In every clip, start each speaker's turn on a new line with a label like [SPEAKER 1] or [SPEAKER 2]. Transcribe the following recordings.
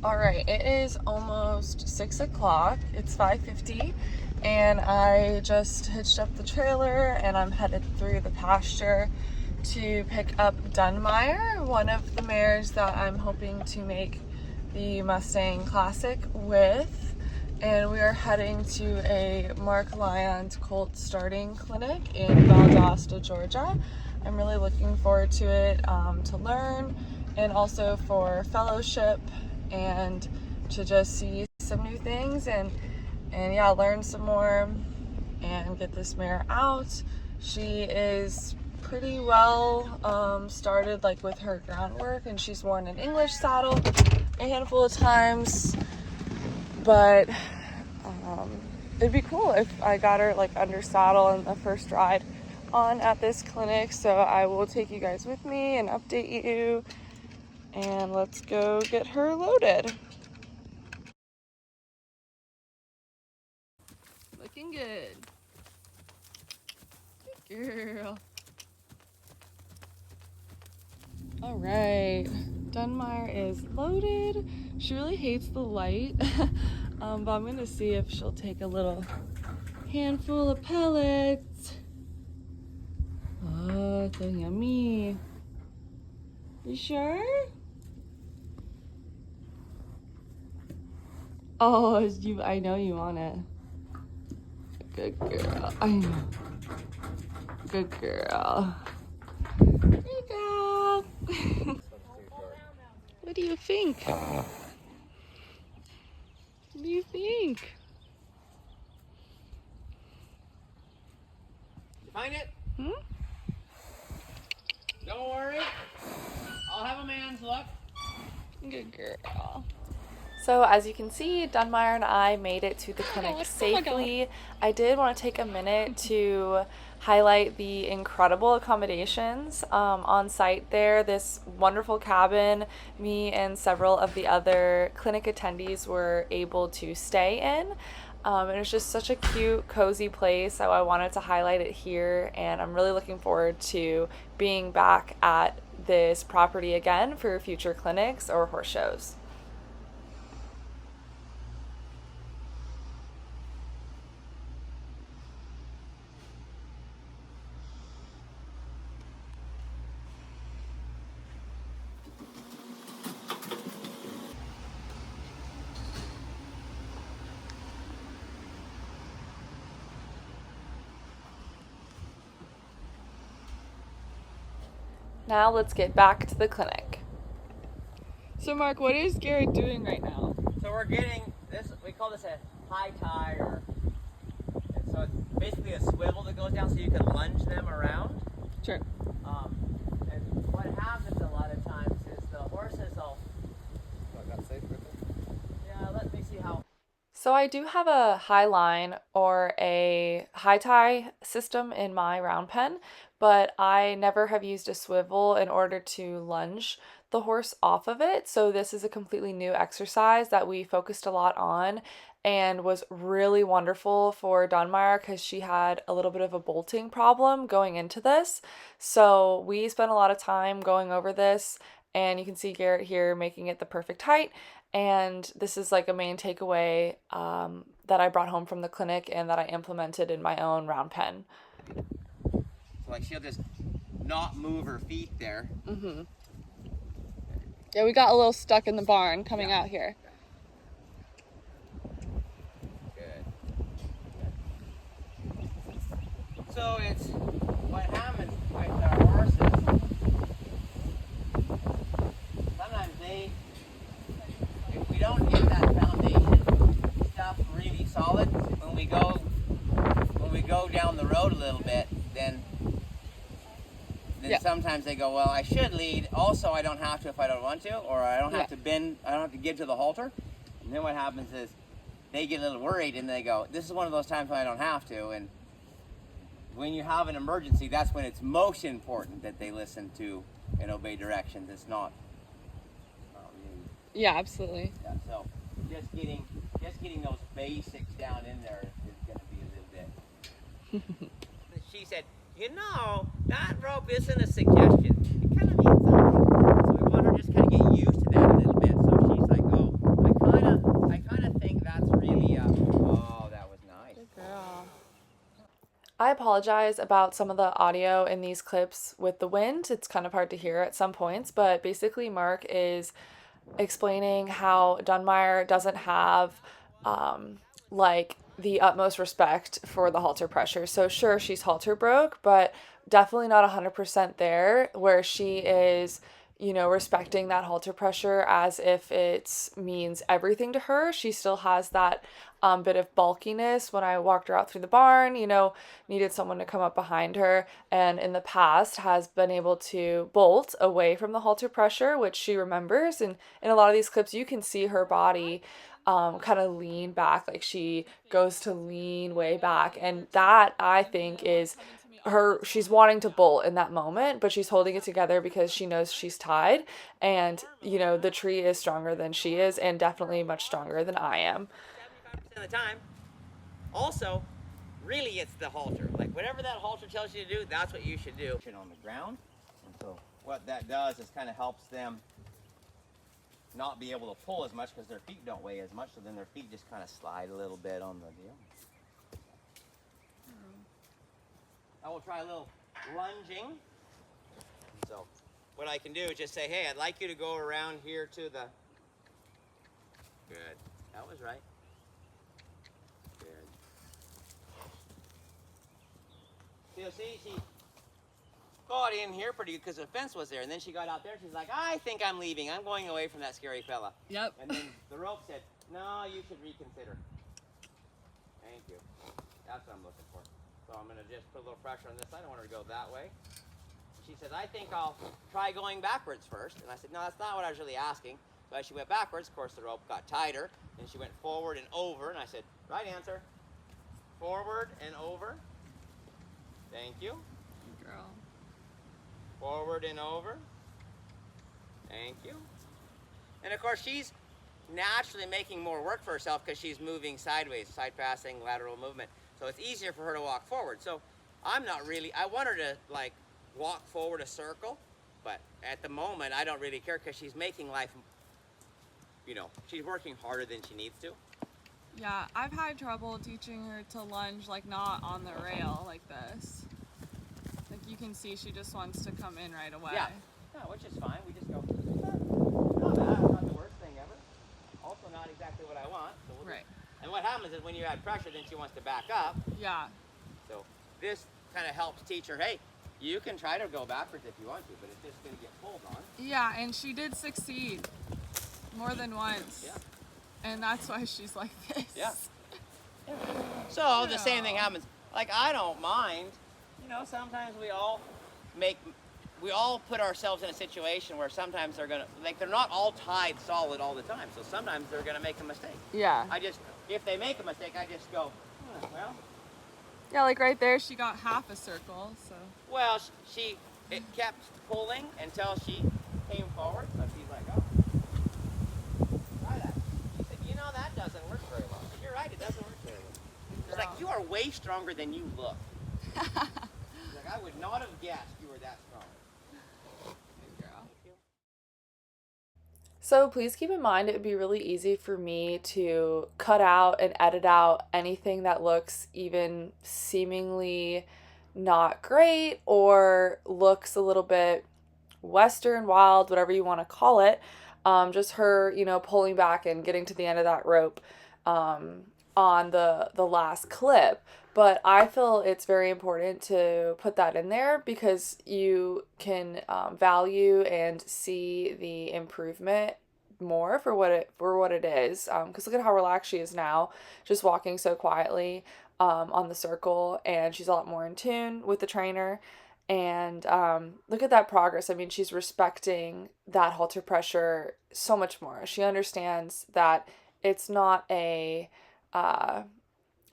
[SPEAKER 1] All right, it is almost 6 o'clock. It's 5:50, and I just hitched up the trailer and I'm headed through the pasture to pick up Dunmire, one of the mares that I'm hoping to make the Mustang Classic with. And we are heading to a Mark Lyon Colt starting clinic in Valdosta, Georgia. I'm really looking forward to it, to learn and also for fellowship and to just see some new things and yeah, learn some more and get this mare out. She is pretty well started like with her groundwork, and she's worn an English saddle a handful of times, but it'd be cool if I got her like under saddle in the first ride on at this clinic. So I will take you guys with me and update you, and let's go get her loaded. Looking good. Good girl. All right, Dunmire is loaded. She really hates the light, but I'm gonna see if she'll take a little handful of pellets. Oh, so yummy. You sure? Oh, I know you want it. Good girl. I know. Good girl. Good girl. What do you think? What do you think?
[SPEAKER 2] Find it?
[SPEAKER 1] Hmm?
[SPEAKER 2] Don't worry. I'll have a man's look.
[SPEAKER 1] Good girl. So as you can see, Dunmire and I made it to the clinic safely. I did want to take a minute to highlight the incredible accommodations on site there. This wonderful cabin me and several of the other clinic attendees were able to stay in. And it's just such a cute, cozy place, so I wanted to highlight it here, and I'm really looking forward to being back at this property again for future clinics or horse shows. Now let's get back to the clinic. So Mark, what is Garrett doing right now?
[SPEAKER 2] So we're getting this, we call this a high tie, and so it's basically a swivel that goes down so you can lunge them around.
[SPEAKER 1] Sure.
[SPEAKER 2] And what happens a lot of times is the horses will... Yeah, let me see how...
[SPEAKER 1] So I do have a high line or a high tie system in my round pen, but I never have used a swivel in order to lunge the horse off of it. So this is a completely new exercise that we focused a lot on and was really wonderful for Dunmire because she had a little bit of a bolting problem going into this. So we spent a lot of time going over this, and you can see Garrett here making it the perfect height. And this is like a main takeaway that I brought home from the clinic and that I implemented in my own round pen.
[SPEAKER 2] So like she'll just not move her feet there.
[SPEAKER 1] Mm-hmm. Yeah, we got a little stuck in the barn coming out here.
[SPEAKER 2] Good. So it's what happens with our horses. Sometimes if we don't get that foundation stuff really solid, when we go down the road a little bit, then sometimes they go, well, I should lead. Also, I don't have to if I don't want to, or I don't have to bend. I don't have to give to the halter. And then what happens is they get a little worried and they go, this is one of those times when I don't have to. And when you have an emergency, that's when it's most important that they listen to and obey directions. It's not really.
[SPEAKER 1] Yeah, absolutely.
[SPEAKER 2] Yeah, so just getting those basics down in there is going to be a little bit. She said, you know, that rope isn't a suggestion. It kind of means something. So we want her to just kind of get used to that a little bit. So she's like, oh,
[SPEAKER 1] I apologize about some of the audio in these clips with the wind. It's kind of hard to hear at some points, but basically, Mark is explaining how Dunmire doesn't have like the utmost respect for the halter pressure. So sure, she's halter broke, but definitely not 100% there where she is, respecting that halter pressure as if it means everything to her. She still has that bit of bulkiness. When I walked her out through the barn, needed someone to come up behind her, and in the past has been able to bolt away from the halter pressure, which she remembers. And in a lot of these clips, you can see her body kind of lean back, like she goes to lean way back. And that, I think, is she's wanting to bolt in that moment, but she's holding it together because she knows she's tied. And, the tree is stronger than she is, and definitely much stronger than I am.
[SPEAKER 2] 75% of the time. Also, really it's the halter. Like whatever that halter tells you to do, that's what you should do. On the ground. And so what that does is kind of helps them not be able to pull as much because their feet don't weigh as much, so then their feet just kind of slide a little bit on the deal. I will try a little lunging. So what I can do is just say, hey, I'd like you to go around here to the... Good. That was right. Good. So see, she got in here pretty good because the fence was there, and then she got out there, she's like, I think I'm leaving. I'm going away from that scary fella.
[SPEAKER 1] Yep.
[SPEAKER 2] And then the rope said, no, you should reconsider. Thank you. That's what I'm looking for. So I'm going to just put a little pressure on this side. I want her to go that way. She said, I think I'll try going backwards first. And I said, no, that's not what I was really asking. So as she went backwards, of course, the rope got tighter. And she went forward and over. And I said, right answer. Forward and over. Thank you.
[SPEAKER 1] Good girl.
[SPEAKER 2] Forward and over. Thank you. And of course, she's naturally making more work for herself because she's moving sideways, side passing, lateral movement. So it's easier for her to walk forward. So I'm not really, I want her to like walk forward a circle, but at the moment I don't really care because she's making life, she's working harder than she needs to.
[SPEAKER 1] Yeah, I've had trouble teaching her to lunge like not on the rail like this. Like you can see she just wants to come in right away.
[SPEAKER 2] Yeah, which is fine. We just go, not bad, not the worst thing ever. Also not exactly what I want. So we'll
[SPEAKER 1] Right.
[SPEAKER 2] And what happens is when you add pressure, then she wants to back up.
[SPEAKER 1] Yeah.
[SPEAKER 2] So this kind of helps teach her, hey, you can try to go backwards if you want to, but it's just going to get pulled on.
[SPEAKER 1] Yeah, and she did succeed more than once.
[SPEAKER 2] Yeah.
[SPEAKER 1] And that's why she's like this.
[SPEAKER 2] Yeah. So the same thing happens. Like I don't mind, sometimes we all put ourselves in a situation where sometimes they're not all tied solid all the time. So sometimes they're gonna make a mistake.
[SPEAKER 1] Yeah.
[SPEAKER 2] If they make a mistake, I just go, well.
[SPEAKER 1] Yeah, like right there, she got half a circle, so.
[SPEAKER 2] Well, it kept pulling until she came forward. So she's like, oh, try that. She said, that doesn't work very well. You're right, it doesn't work very well. It's like, you are way stronger than you look. Like, I would not have guessed you were that strong.
[SPEAKER 1] So please keep in mind, it would be really easy for me to cut out and edit out anything that looks even seemingly not great or looks a little bit Western, wild, whatever you want to call it. Just her, pulling back and getting to the end of that rope on the last clip. But I feel it's very important to put that in there because you can value and see the improvement more for what it is. Because look at how relaxed she is now, just walking so quietly on the circle, and she's a lot more in tune with the trainer. And look at that progress. I mean, she's respecting that halter pressure so much more. She understands that it's not a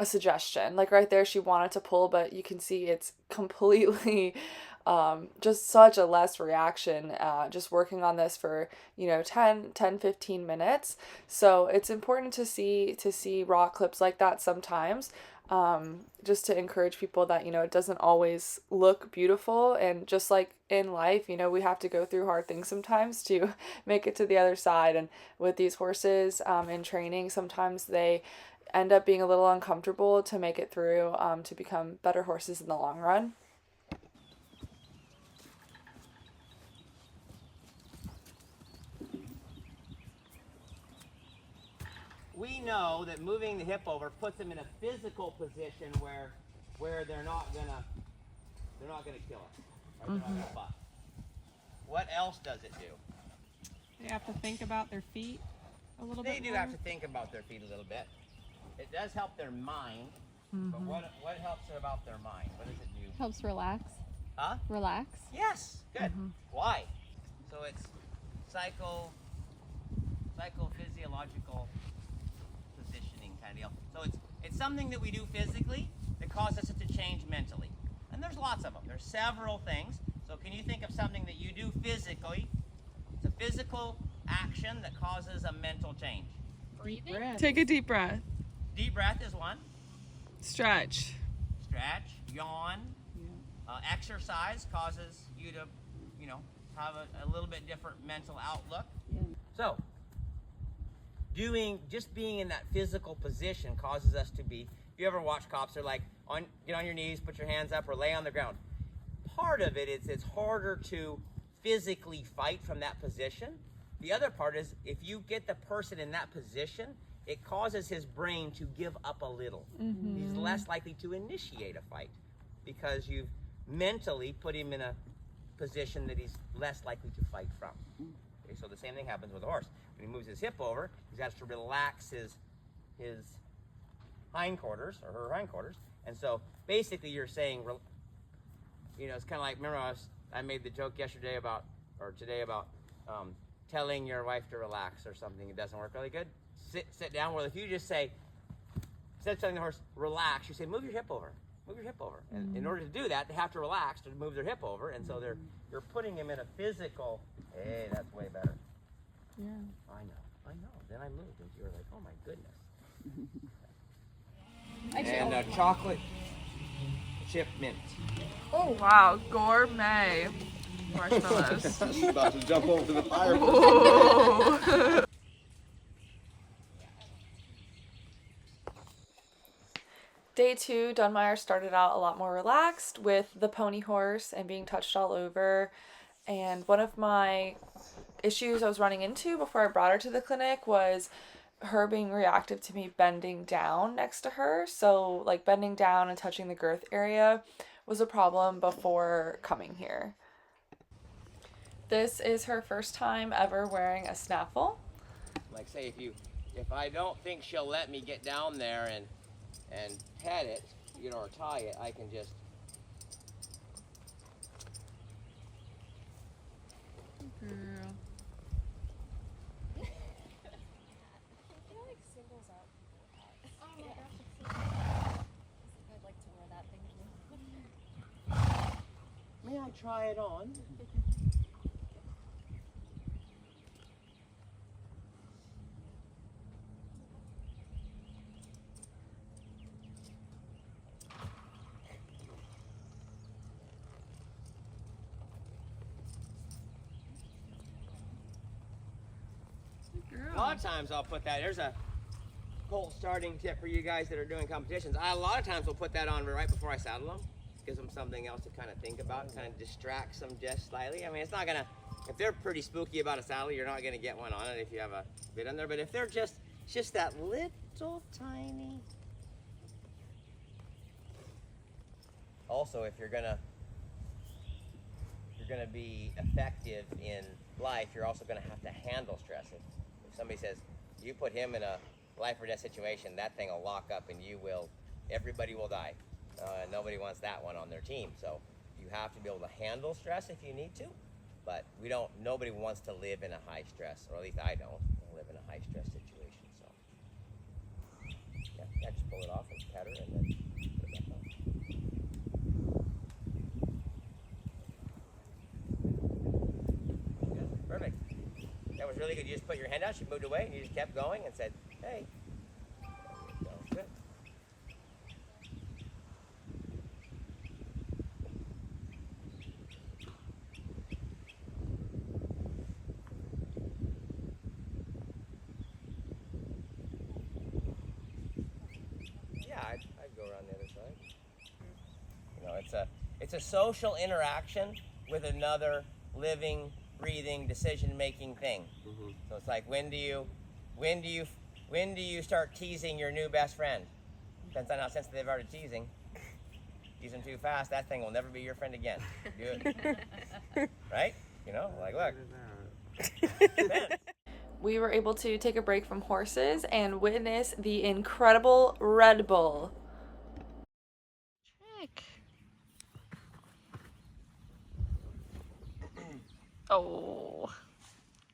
[SPEAKER 1] suggestion. Like right there, she wanted to pull, but you can see it's completely just such a less reaction, just working on this for 10 15 minutes. So it's important to see raw clips like that sometimes, just to encourage people that it doesn't always look beautiful. And just like in life, we have to go through hard things sometimes to make it to the other side. And with these horses in training, sometimes they end up being a little uncomfortable to make it through to become better horses in the long run.
[SPEAKER 2] We know that moving the hip over puts them in a physical position where they're not gonna kill us. Right? They're not gonna butt. What else does it do?
[SPEAKER 3] They have to think about their feet a little bit.
[SPEAKER 2] They do have to think about their feet a little bit. It does help their mind, but what helps it about their mind? What does it do?
[SPEAKER 3] Helps relax.
[SPEAKER 2] Huh?
[SPEAKER 3] Relax.
[SPEAKER 2] Yes. Good. Why? So it's psychophysiological positioning kind of deal. So it's something that we do physically that causes us to change mentally. And there's lots of them. There's several things. So can you think of something that you do physically? It's a physical action that causes a mental change.
[SPEAKER 3] Breathing.
[SPEAKER 1] Take a deep breath.
[SPEAKER 2] Deep breath is one.
[SPEAKER 1] Stretch.
[SPEAKER 2] Stretch, yawn. Exercise causes you to, have a little bit different mental outlook. So, just being in that physical position causes us to be, if you ever watch cops, they're like, get on your knees, put your hands up, or lay on the ground. Part of it is it's harder to physically fight from that position. The other part is if you get the person in that position, it causes his brain to give up a little. He's less likely to initiate a fight because you've mentally put him in a position that he's less likely to fight from. Okay, so the same thing happens with a horse. When he moves his hip over, he's got to relax his hindquarters or her hindquarters. And so basically you're saying, it's kind of like, remember I made the joke today about telling your wife to relax or something. It doesn't work really good. Sit down. Well, if you just say, instead of telling the horse, relax, you say, move your hip over. Move your hip over. And in order to do that, they have to relax to move their hip over. And so you're putting him in a physical, hey, that's way better.
[SPEAKER 1] Yeah.
[SPEAKER 2] I know. Then I moved and you were like, oh my goodness. And chocolate chip mint.
[SPEAKER 1] Oh wow, gourmet marshmallows.
[SPEAKER 4] She's about to jump over the fire.
[SPEAKER 1] Ooh. Day 2, Dunmire started out a lot more relaxed with the pony horse and being touched all over. And one of my issues I was running into before I brought her to the clinic was her being reactive to me bending down next to her. So like bending down and touching the girth area was a problem before coming here. This is her first time ever wearing a snaffle.
[SPEAKER 2] Like say if I don't think she'll let me get down there and pet it, or tie it, I can just
[SPEAKER 3] Girl.
[SPEAKER 2] May I try it on? A lot of times I'll put that, there's a Colt starting tip for you guys that are doing competitions. A lot of times will put that on right before I saddle them. Gives them something else to kind of think about, kind of distracts them just slightly. I mean, it's not gonna, if they're pretty spooky about a saddle, you're not gonna get one on it if you have a bit on there. But if they're just that little tiny. Also, if you're gonna be effective in life, you're also gonna have to handle stress. If somebody says, you put him in a life or death situation, that thing will lock up and everybody will die. Nobody wants that one on their team. So you have to be able to handle stress if you need to, but nobody wants to live in a high stress, or at least I don't live in a high stress situation. So yeah, just pull it off and pet her and then put it back on. Good, perfect. That was really good. You just put your hand out, she moved away, and you just kept going and said, hey. There you go. Good. on the other side. You know, it's a social interaction with another living, breathing, decision-making thing. So it's like, when do you start teasing your new best friend? Since they've already teasing. Tease them too fast, that thing will never be your friend again. Do it. Right? You know, like, look.
[SPEAKER 1] We were able to take a break from horses and witness the incredible Red Bull. Check. Oh,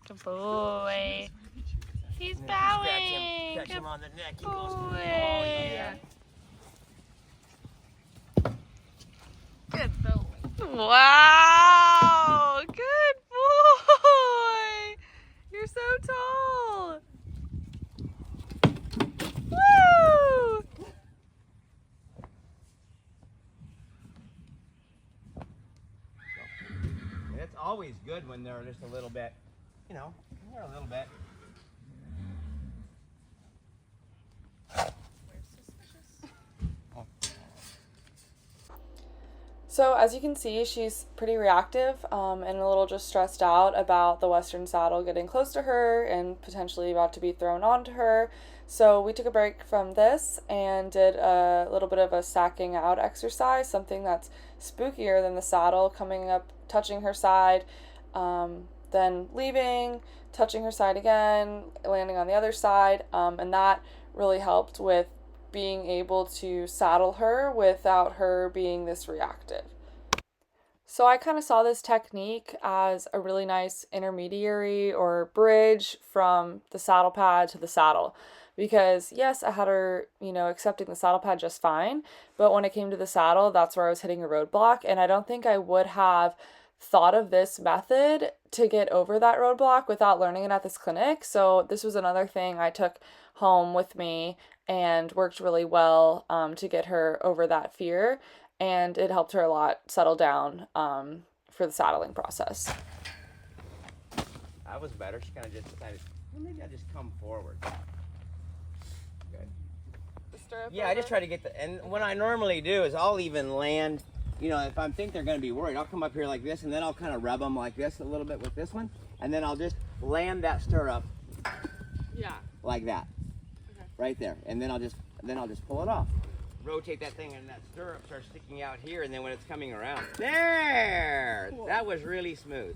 [SPEAKER 1] good boy. He's bowing.
[SPEAKER 2] Scratch him on the neck. He
[SPEAKER 1] Good
[SPEAKER 2] goes,
[SPEAKER 1] boy.
[SPEAKER 2] oh yeah.
[SPEAKER 1] Good boy. Wow, good boy. You're so tall. Woo!
[SPEAKER 2] And it's always good when they're just a little bit, you know, they're a little bit.
[SPEAKER 1] So as you can see, she's pretty reactive and a little just stressed out about the Western saddle getting close to her and potentially about to be thrown onto her. So we took a break from this and did a little bit of a sacking out exercise, something that's spookier than the saddle, coming up, touching her side, then leaving, touching her side again, landing on the other side, and that really helped with being able to saddle her without her being this reactive. So I kind of saw this technique as a really nice intermediary or bridge from the saddle pad to the saddle, because yes, I had her, you know, accepting the saddle pad just fine, but when it came to the saddle, that's where I was hitting a roadblock, and I don't think I would have thought of this method to get over that roadblock without learning it at this clinic. So this was another thing I took home with me and worked really well to get her over that fear, and it helped her a lot settle down for the saddling process.
[SPEAKER 2] That was better. She kind of just decided, well, maybe I'll just come forward. Good. Yeah, I just try to get and what I normally do is I'll even land, you know, if I think they're going to be worried, I'll come up here like this, and then I'll kind of rub them like this a little bit with this one, and then I'll just land that stirrup.
[SPEAKER 1] Yeah.
[SPEAKER 2] Like that.
[SPEAKER 1] Okay.
[SPEAKER 2] Right there, and then I'll just pull it off. Rotate that thing, and that stirrup starts sticking out here, and then when it's coming around, there, cool. That was really smooth.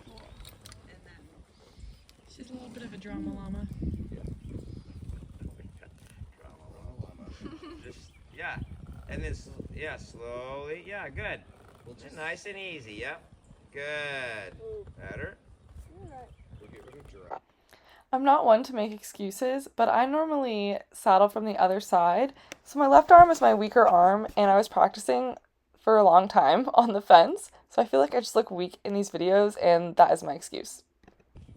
[SPEAKER 3] Cool. And then she's a little bit of a drama llama.
[SPEAKER 2] Yeah. Drama llama. Just yeah, and then yeah, slowly, yeah, good. Just nice and easy, yep. Good. Better.
[SPEAKER 4] We'll get rid of giraffe.
[SPEAKER 1] I'm not one to make excuses, but I normally saddle from the other side. So my left arm is my weaker arm, and I was practicing for a long time on the fence. So I feel like I just look weak in these videos, and that is my excuse.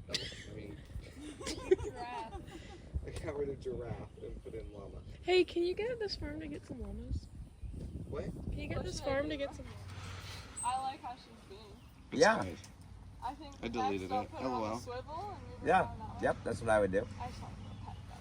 [SPEAKER 4] I mean, I got rid of giraffe and put in llama.
[SPEAKER 3] Hey, can you get this farm to get some llamas?
[SPEAKER 4] What?
[SPEAKER 3] Can you get this farm to get some llamas?
[SPEAKER 1] I like how she's being.
[SPEAKER 2] Yeah.
[SPEAKER 4] Nice.
[SPEAKER 1] I think
[SPEAKER 4] I deleted it.
[SPEAKER 1] put her on
[SPEAKER 4] LOL.
[SPEAKER 1] a swivel and move her
[SPEAKER 2] Yeah.
[SPEAKER 1] around that way.
[SPEAKER 2] Yep. That's what I would do.
[SPEAKER 1] I just want to pet that.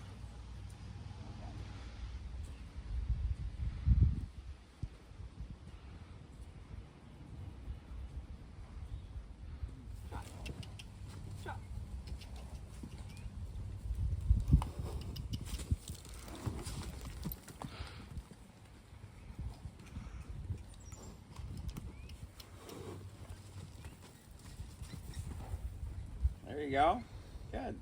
[SPEAKER 2] There you go. Good.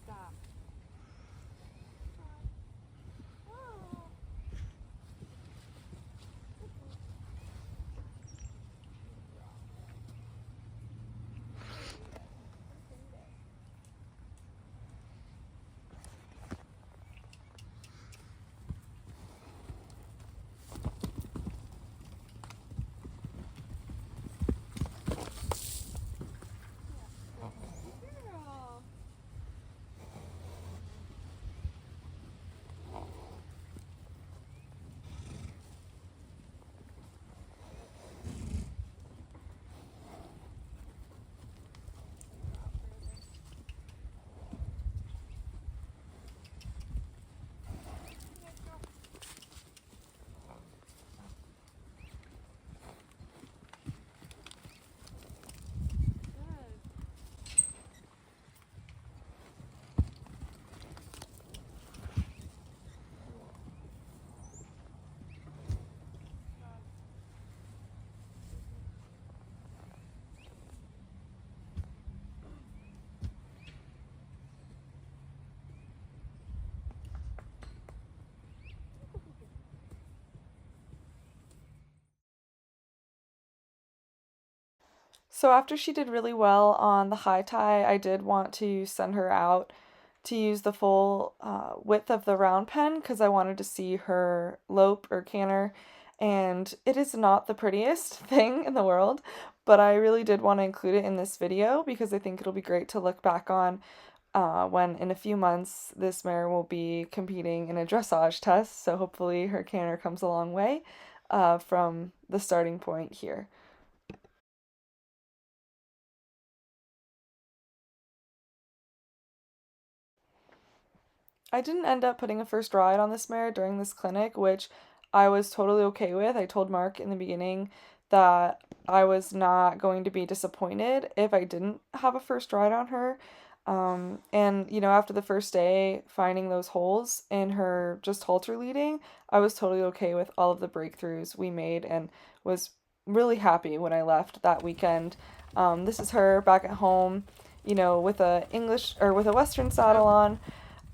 [SPEAKER 1] Stop. So after she did really well on the high tie, I did want to send her out to use the full width of the round pen because I wanted to see her lope or canter, and it is not the prettiest thing in the world, but I really did want to include it in this video because I think it'll be great to look back on when in a few months this mare will be competing in a dressage test, so hopefully her canter comes a long way from the starting point here. I didn't end up putting a first ride on this mare during this clinic, which I was totally okay with. I told Mark in the beginning that I was not going to be disappointed if I didn't have a first ride on her. And, you know, after the first day, finding those holes in her just halter leading, I was totally okay with all of the breakthroughs we made and was really happy when I left that weekend. This is her back at home, you know, with a English or with a Western saddle on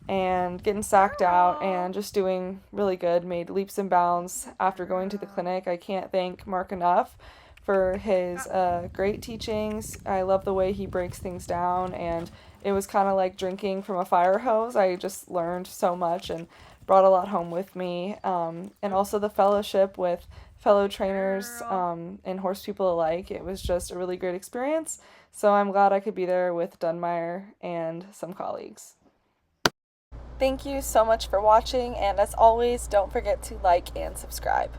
[SPEAKER 1] and getting sacked out and just doing really good, made leaps and bounds after going to the clinic. I can't thank Mark enough for his great teachings. I love the way he breaks things down, and it was kind of like drinking from a fire hose. I just learned so much and brought a lot home with me. And also the fellowship with fellow trainers and horse people alike. It was just a really great experience. So I'm glad I could be there with Dunmire and some colleagues. Thank you so much for watching, and as always, don't forget to like and subscribe.